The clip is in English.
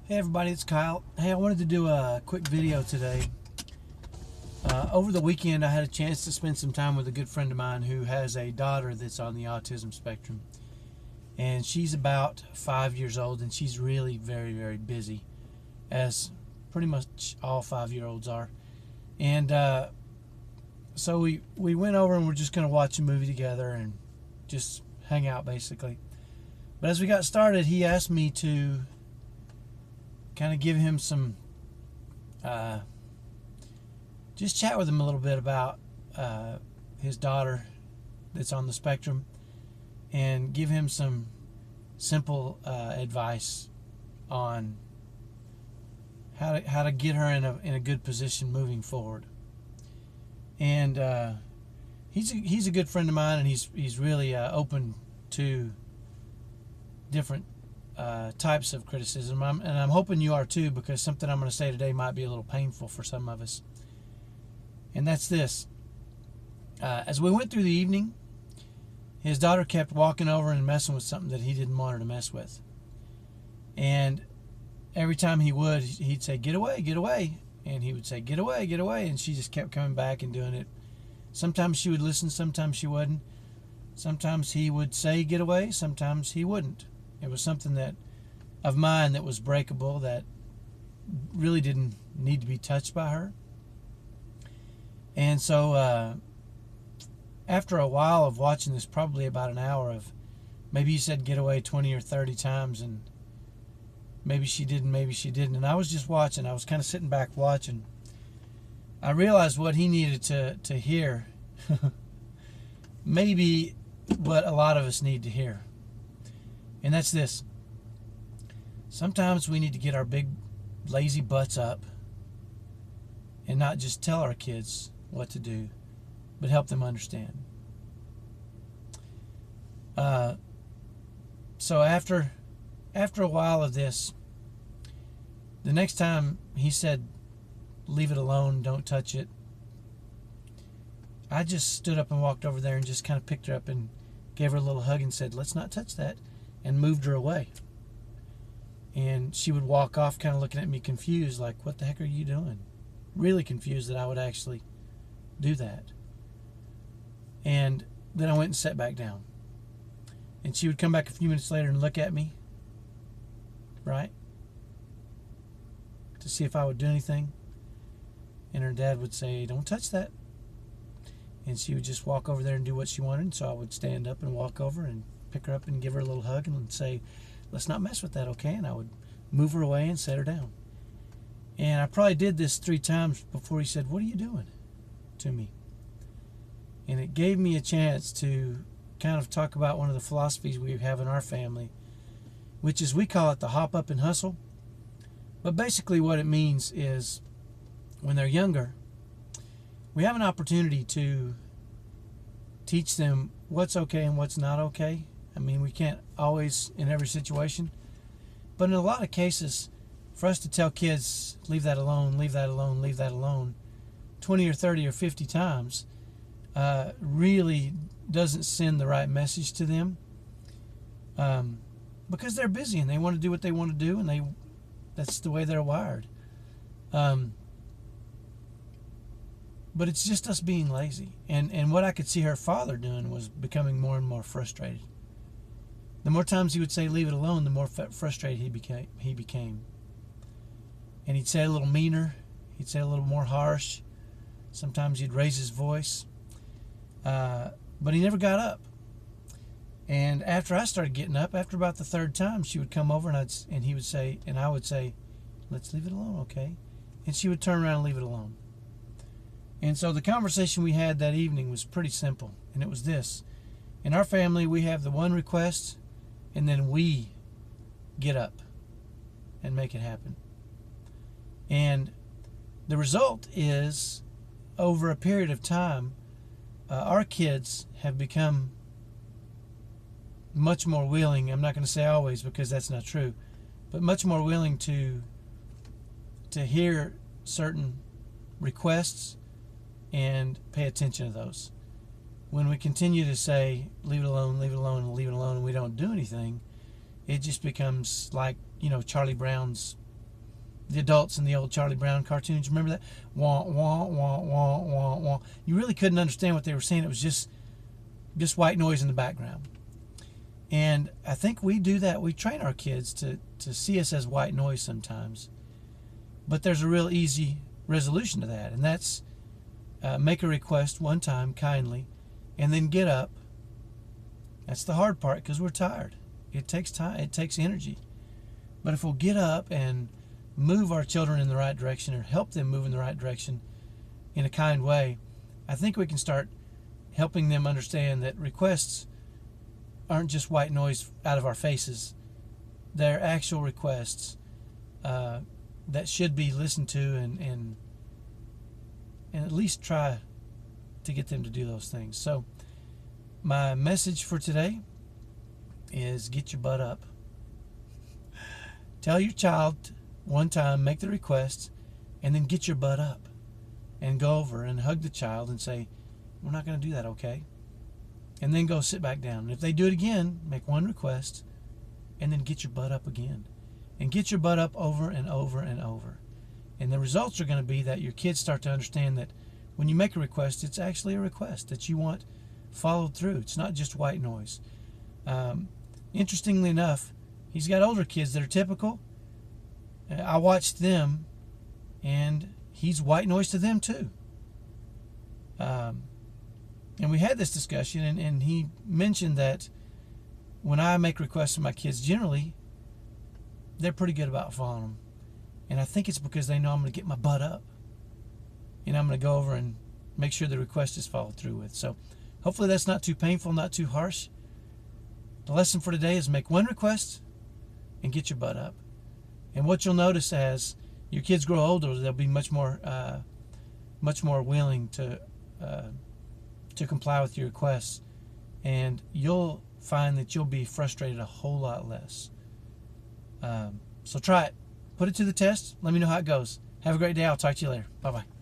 Hey everybody, it's Kyle. Hey, I wanted to do a quick video today. Over the weekend I had a chance to spend some time with a good friend of mine who has a daughter that's on the autism spectrum. And she's about 5 years old, and she's really very, very busy, as pretty much all 5-year-olds are. And so we went over and we're just going to watch a movie together and just hang out basically. But as we got started, he asked me to kind of give him some, just chat with him a little bit about his daughter that's on the spectrum, and give him some simple advice on how to get her in a good position moving forward. And he's a good friend of mine, and he's really open to different types of criticism, and I'm hoping you are too, because something I'm going to say today might be a little painful for some of us. And that's this: as we went through the evening, his daughter kept walking over and messing with something that he didn't want her to mess with. And every time he would, he'd say, "Get away, get away," and he would say, "Get away, get away," and she just kept coming back and doing it. Sometimes she would listen, sometimes she wouldn't. Sometimes he would say, "Get away," sometimes he wouldn't. It was something of mine that was breakable, that really didn't need to be touched by her. And so after a while of watching this, probably about an hour of, maybe he said "get away" 20 or 30 times, and maybe she didn't, maybe she didn't. And I was just watching. I was kind of sitting back watching. I realized what he needed to hear, maybe what a lot of us need to hear. And that's this: sometimes we need to get our big lazy butts up and not just tell our kids what to do, but help them understand. So after a while of this, the next time he said, "Leave it alone, don't touch it," I just stood up and walked over there and just kind of picked her up and gave her a little hug and said, "Let's not touch that," and moved her away. And she would walk off kind of looking at me confused, like, "What the heck are you doing?" Really confused that I would actually do that. And then I went and sat back down. And she would come back a few minutes later and look at me, right, to see if I would do anything. And her dad would say, "Don't touch that." And she would just walk over there and do what she wanted. So I would stand up and walk over and pick her up and give her a little hug and say, "Let's not mess with that, okay?" And I would move her away and set her down. And I probably did this 3 times before he said, "What are you doing?" to me. And it gave me a chance to kind of talk about one of the philosophies we have in our family, which is, we call it the hop up and hustle. But basically what it means is, when they're younger, we have an opportunity to teach them what's okay and what's not okay. I mean, we can't always in every situation, but in a lot of cases, for us to tell kids, "Leave that alone, leave that alone, leave that alone," 20 or 30 or 50 times, really doesn't send the right message to them, because they're busy and they want to do what they want to do, and that's the way they're wired. But it's just us being lazy. And what I could see her father doing was becoming more and more frustrated. The more times he would say, "Leave it alone," the more frustrated he became. And he'd say a little meaner. He'd say a little more harsh. Sometimes he'd raise his voice. But he never got up. And after I started getting up, after about the 3rd time, she would come over and he would say, and I would say, "Let's leave it alone, okay?" And she would turn around and leave it alone. And so the conversation we had that evening was pretty simple. And it was this: in our family, we have the one request, and then we get up and make it happen. And the result is, over a period of time, our kids have become much more willing. I'm not going to say always, because that's not true, but much more willing to hear certain requests and pay attention to those. When we continue to say, "Leave it alone, leave it alone, and leave it alone," and we don't do anything, it just becomes like, Charlie Brown's the adults in the old Charlie Brown cartoons. Remember that? Wah, wah, wah, wah, wah, wah. You really couldn't understand what they were saying. It was just white noise in the background. And I think we do that. We train our kids to see us as white noise sometimes. But there's a real easy resolution to that, and that's make a request one time kindly, and then get up. That's the hard part, because we're tired. It takes time. It takes energy. But if we'll get up and move our children in the right direction, or help them move in the right direction in a kind way, I think we can start helping them understand that requests aren't just white noise out of our faces. They're actual requests that should be listened to, and at least try to get them to do those things. So my message for today is get your butt up. Tell your child one time, make the request, and then get your butt up and go over and hug the child and say, we're not going to do that, okay? And then go sit back down. And if they do it again, make one request, and then get your butt up again. And get your butt up over and over and over. And the results are going to be that your kids start to understand that when you make a request, it's actually a request that you want followed through. It's not just white noise. Interestingly enough, he's got older kids that are typical. I watched them, and he's white noise to them too. And we had this discussion, and he mentioned that when I make requests of my kids, generally, they're pretty good about following them. And I think it's because they know I'm going to get my butt up. And I'm going to go over and make sure the request is followed through with. So hopefully that's not too painful, not too harsh. The lesson for today is make one request and get your butt up. And what you'll notice as your kids grow older, they'll be much more willing to comply with your requests. And you'll find that you'll be frustrated a whole lot less. So try it. Put it to the test. Let me know how it goes. Have a great day. I'll talk to you later. Bye-bye.